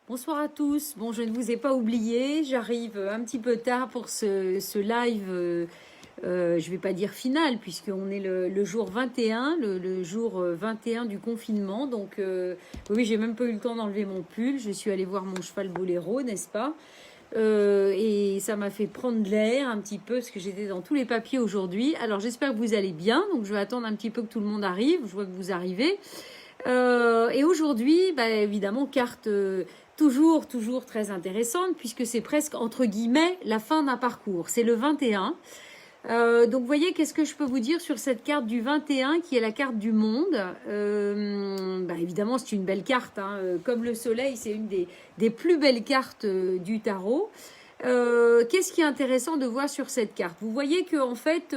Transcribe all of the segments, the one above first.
Bonsoir à tous. Bon, je ne vous ai pas oublié. J'arrive un petit peu tard pour ce live. Je ne vais pas dire final, puisqu'on est le jour 21, le jour 21 du confinement. Donc, oui, j'ai même pas eu le temps d'enlever mon pull. Je suis allée voir mon cheval Boléro, n'est-ce pas? Et ça m'a fait prendre de l'air un petit peu, parce que j'étais dans tous les papiers aujourd'hui. Alors, j'espère que vous allez bien. Donc, je vais attendre un petit peu que tout le monde arrive. Je vois que vous arrivez. Et aujourd'hui, bah, évidemment, carte toujours très intéressante, puisque c'est presque, entre guillemets, la fin d'un parcours. C'est le 21. Donc, vous voyez, qu'est-ce que je peux vous dire sur cette carte du 21, qui est la carte du monde. Bah, évidemment, c'est une belle carte, hein. Comme le soleil, c'est une des plus belles cartes du tarot. Qu'est-ce qui est intéressant de voir sur cette carte? Vous voyez que en fait,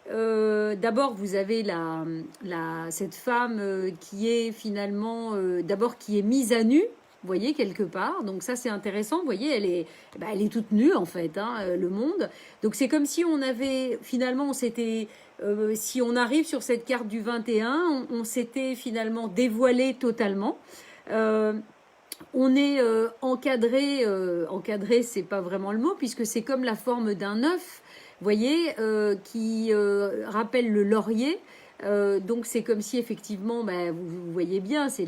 d'abord vous avez cette femme qui est finalement, d'abord qui est mise à nu. Vous voyez quelque part, donc ça c'est intéressant. Vous voyez, elle est toute nue en fait, hein, le monde. Donc c'est comme si on avait finalement, si on arrive sur cette carte du 21, on s'était finalement dévoilé totalement. On est encadré, c'est pas vraiment le mot, puisque c'est comme la forme d'un œuf, vous voyez, qui rappelle le laurier. Donc c'est comme si effectivement, bah, vous voyez bien, c'est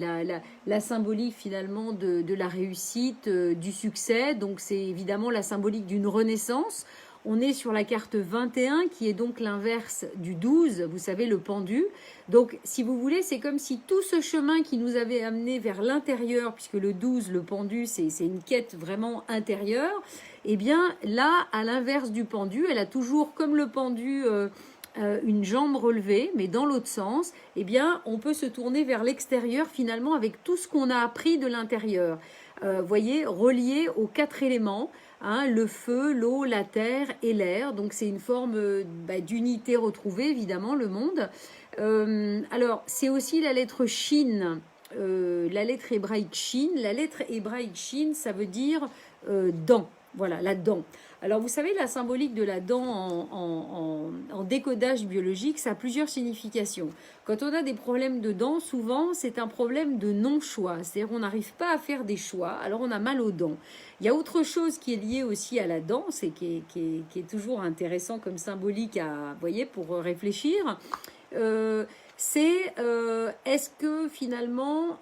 la symbolique finalement de la réussite, du succès. Donc c'est évidemment la symbolique d'une renaissance. On est sur la carte 21 qui est donc l'inverse du 12, vous savez, le pendu. Donc si vous voulez, c'est comme si tout ce chemin qui nous avait amené vers l'intérieur, puisque le 12, le pendu, c'est une quête vraiment intérieure, et bien là, à l'inverse du pendu, elle a toujours, comme le pendu, une jambe relevée, mais dans l'autre sens, eh bien, on peut se tourner vers l'extérieur finalement avec tout ce qu'on a appris de l'intérieur. Voyez, relié aux 4 éléments, hein, le feu, l'eau, la terre et l'air. Donc c'est une forme d'unité retrouvée, évidemment, le monde. Alors, c'est aussi la lettre Shin, la lettre hébraïque Shin. La lettre hébraïque Shin, ça veut dire dent. Voilà, la dent. Alors, vous savez, la symbolique de la dent en décodage biologique, ça a plusieurs significations. Quand on a des problèmes de dents, souvent, c'est un problème de non-choix. C'est-à-dire, on n'arrive pas à faire des choix, alors on a mal aux dents. Il y a autre chose qui est liée aussi à la dent, qui est toujours intéressant comme symbolique à, voyez, pour réfléchir. Est-ce que finalement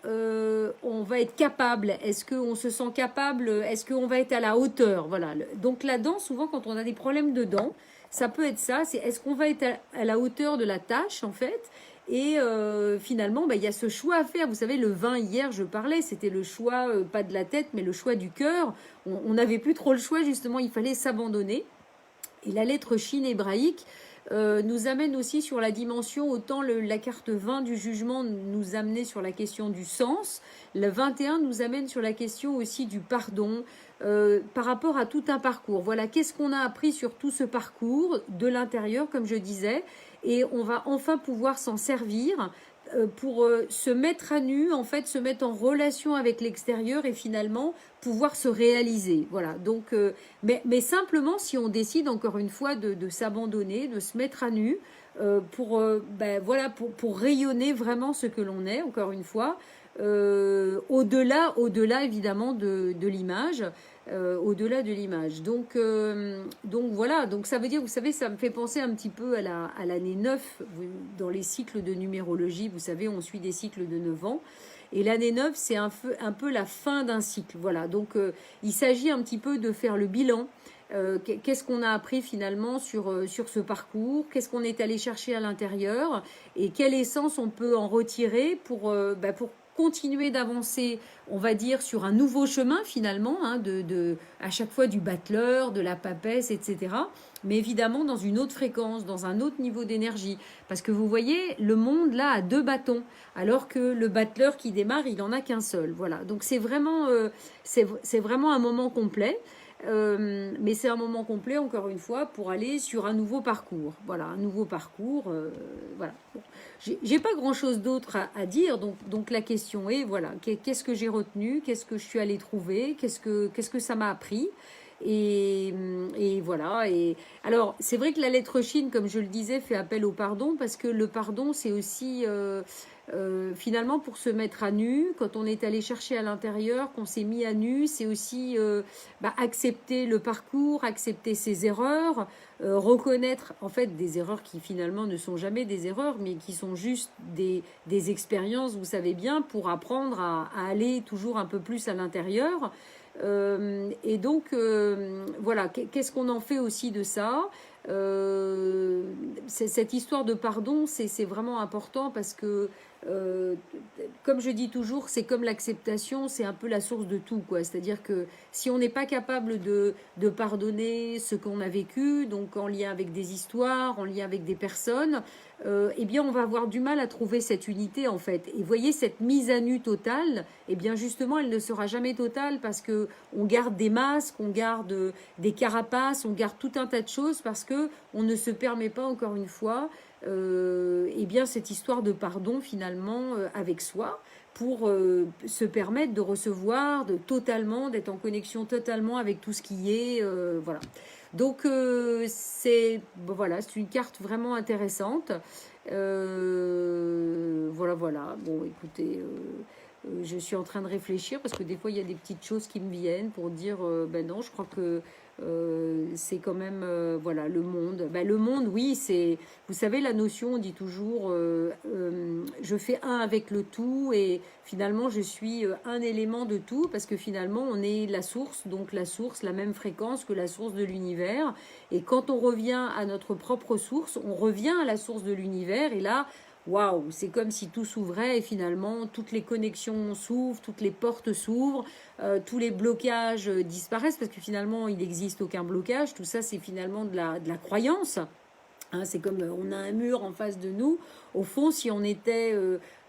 on va être capable, est-ce qu'on se sent capable, est-ce qu'on va être à la hauteur, voilà. Donc la dent, souvent quand on a des problèmes de dents, ça peut être ça, c'est est-ce qu'on va être à la hauteur de la tâche en fait. Et finalement, il y a ce choix à faire. Vous savez, le vin, hier, je parlais, c'était le choix, pas de la tête, mais le choix du cœur. On n'avait plus trop le choix, justement, il fallait s'abandonner. Et la lettre Shin hébraïque nous amène aussi sur la dimension, autant la carte 20 du jugement nous amenait sur la question du sens, le 21 nous amène sur la question aussi du pardon, par rapport à tout un parcours. Voilà, qu'est-ce qu'on a appris sur tout ce parcours de l'intérieur, comme je disais, et on va enfin pouvoir s'en servir pour se mettre à nu, en fait, se mettre en relation avec l'extérieur et finalement pouvoir se réaliser. Voilà. Donc, mais simplement si on décide encore une fois de s'abandonner, de se mettre à nu voilà, pour rayonner vraiment ce que l'on est. Encore une fois, au-delà évidemment de l'image. Au-delà de l'image. Donc voilà, donc ça veut dire, vous savez, ça me fait penser un petit peu à l'année 9, dans les cycles de numérologie, vous savez, on suit des cycles de 9 ans, et l'année 9, c'est un peu la fin d'un cycle, voilà, donc il s'agit un petit peu de faire le bilan. Qu'est-ce qu'on a appris finalement sur ce parcours, qu'est-ce qu'on est allé chercher à l'intérieur, et quelle essence on peut en retirer pour continuer d'avancer, on va dire, sur un nouveau chemin finalement, hein, à chaque fois du battleur, de la papesse, etc. Mais évidemment dans une autre fréquence, dans un autre niveau d'énergie. Parce que vous voyez, le monde là a 2 bâtons, alors que le battleur qui démarre, il en a qu'un seul. Voilà, donc c'est vraiment un moment complet. Mais c'est un moment complet, encore une fois, pour aller sur un nouveau parcours. Voilà, un nouveau parcours. Voilà. Bon. J'ai pas grand-chose d'autre à dire, donc la question est, voilà, qu'est-ce que j'ai retenu, qu'est-ce que je suis allée trouver, qu'est-ce que ça m'a appris, et voilà. Et alors, c'est vrai que la lettre Chine, comme je le disais, fait appel au pardon, parce que le pardon, c'est aussi Finalement, pour se mettre à nu, quand on est allé chercher à l'intérieur, qu'on s'est mis à nu, c'est aussi accepter le parcours, accepter ses erreurs, reconnaître en fait des erreurs qui finalement ne sont jamais des erreurs, mais qui sont juste des expériences, vous savez bien, pour apprendre à aller toujours un peu plus à l'intérieur. Et donc, voilà, qu'est-ce qu'on en fait aussi de ça? Cette histoire de pardon, c'est vraiment important parce que, euh, comme je dis toujours, c'est comme l'acceptation, c'est un peu la source de tout, quoi. C'est-à-dire que si on n'est pas capable de pardonner ce qu'on a vécu, donc en lien avec des histoires, en lien avec des personnes, eh bien, on va avoir du mal à trouver cette unité, en fait. Et voyez, cette mise à nu totale, eh bien, justement, elle ne sera jamais totale parce que on garde des masques, on garde des carapaces, on garde tout un tas de choses parce que on ne se permet pas, encore une fois, eh bien, cette histoire de pardon, finalement, avec soi pour se permettre de recevoir totalement, d'être en connexion totalement avec tout ce qui est, voilà. Donc voilà, c'est une carte vraiment intéressante. Voilà, voilà. Bon, écoutez, je suis en train de réfléchir parce que des fois il y a des petites choses qui me viennent pour dire ben non, je crois que c'est quand même voilà le monde. Ben, le monde, oui, c'est, vous savez, la notion, on dit toujours je fais un avec le tout et finalement je suis un élément de tout parce que finalement on est la source, donc la source, la même fréquence que la source de l'univers. Et quand on revient à notre propre source, on revient à la source de l'univers et là, waouh, c'est comme si tout s'ouvrait et finalement toutes les connexions s'ouvrent, toutes les portes s'ouvrent, tous les blocages disparaissent parce que finalement il n'existe aucun blocage. Tout ça, c'est finalement de la croyance. Hein, c'est comme on a un mur en face de nous. Au fond, si on était,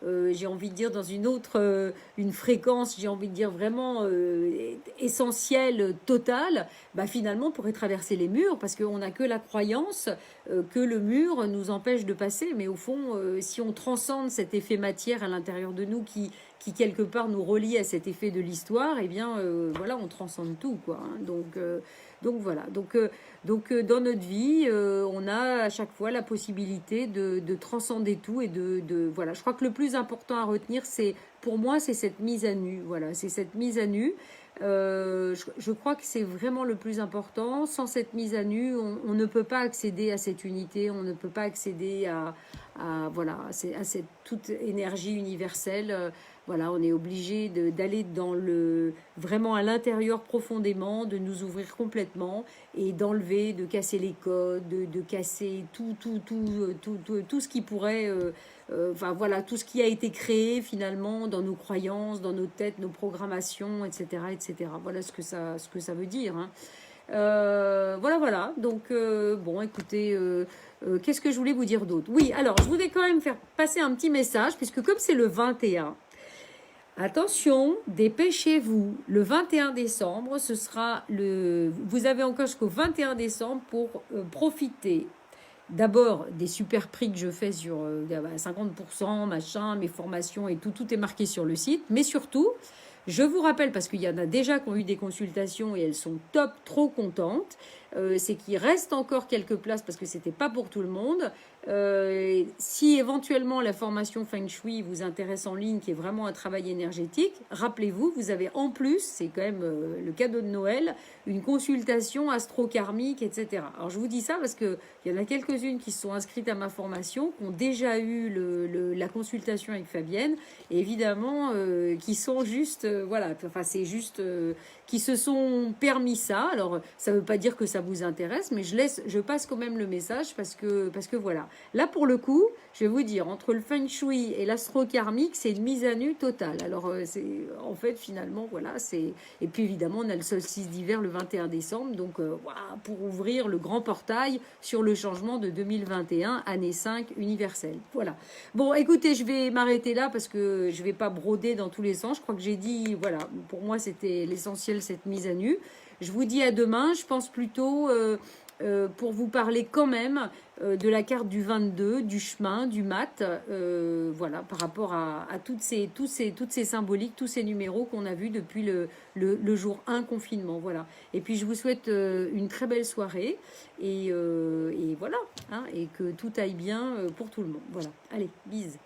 j'ai envie de dire, dans une autre, une fréquence, j'ai envie de dire vraiment essentielle, totale, bah finalement, on pourrait traverser les murs parce qu'on n'a que la croyance que le mur nous empêche de passer. Mais au fond, si on transcende cet effet matière à l'intérieur de nous qui quelque part nous relie à cet effet de l'histoire, eh bien, voilà, on transcende tout, quoi. Hein. Donc voilà. Donc dans notre vie, on a à chaque fois la possibilité de transcender tout et voilà. Je crois que le plus important à retenir, c'est pour moi, c'est cette mise à nu. Voilà, c'est cette mise à nu. Je crois que c'est vraiment le plus important. Sans cette mise à nu, on ne peut pas accéder à cette unité, on ne peut pas accéder voilà, à cette toute énergie universelle. Voilà, on est obligé d'aller dans vraiment à l'intérieur profondément, de nous ouvrir complètement et d'enlever, de casser les codes, de casser tout ce qui pourrait, enfin voilà, tout ce qui a été créé finalement dans nos croyances, dans nos têtes, nos programmations, etc., etc. Voilà ce que ça veut dire. Hein. Voilà. Donc, bon, écoutez, qu'est-ce que je voulais vous dire d'autre? Oui, alors, je voulais quand même faire passer un petit message, puisque comme c'est le 21, attention, dépêchez-vous. Le 21 décembre, ce sera vous avez encore jusqu'au 21 décembre pour profiter d'abord des super prix que je fais sur 50%, machin, mes formations et tout est marqué sur le site. Mais surtout, je vous rappelle, parce qu'il y en a déjà qui ont eu des consultations et elles sont top, trop contentes, c'est qu'il reste encore quelques places parce que c'était pas pour tout le monde. Si éventuellement la formation Feng Shui vous intéresse en ligne, qui est vraiment un travail énergétique, rappelez-vous, vous avez en plus, c'est quand même le cadeau de Noël, une consultation astro-karmique, etc. Alors je vous dis ça parce qu'il y en a quelques-unes qui se sont inscrites à ma formation, qui ont déjà eu la consultation avec Fabienne, et évidemment qui sont juste, voilà, enfin c'est juste qui se sont permis ça. Alors ça ne veut pas dire que ça vous intéresse, mais je passe quand même le message parce que voilà. Là, pour le coup, je vais vous dire, entre le feng shui et l'astro-karmique, c'est une mise à nu totale. Alors, c'est en fait, finalement, voilà, c'est... Et puis, évidemment, on a le solstice d'hiver le 21 décembre, donc, voilà, pour ouvrir le grand portail sur le changement de 2021, année 5 universelle. Voilà. Bon, écoutez, je vais m'arrêter là parce que je ne vais pas broder dans tous les sens. Je crois que j'ai dit, voilà, pour moi, c'était l'essentiel, cette mise à nu. Je vous dis à demain. Je pense plutôt... pour vous parler quand même de la carte du 22, du chemin, du mat, voilà, par rapport à toutes ces symboliques, tous ces numéros qu'on a vus depuis le jour 1 confinement. Voilà. Et puis je vous souhaite une très belle soirée et voilà, hein, et que tout aille bien pour tout le monde. Voilà. Allez, bise.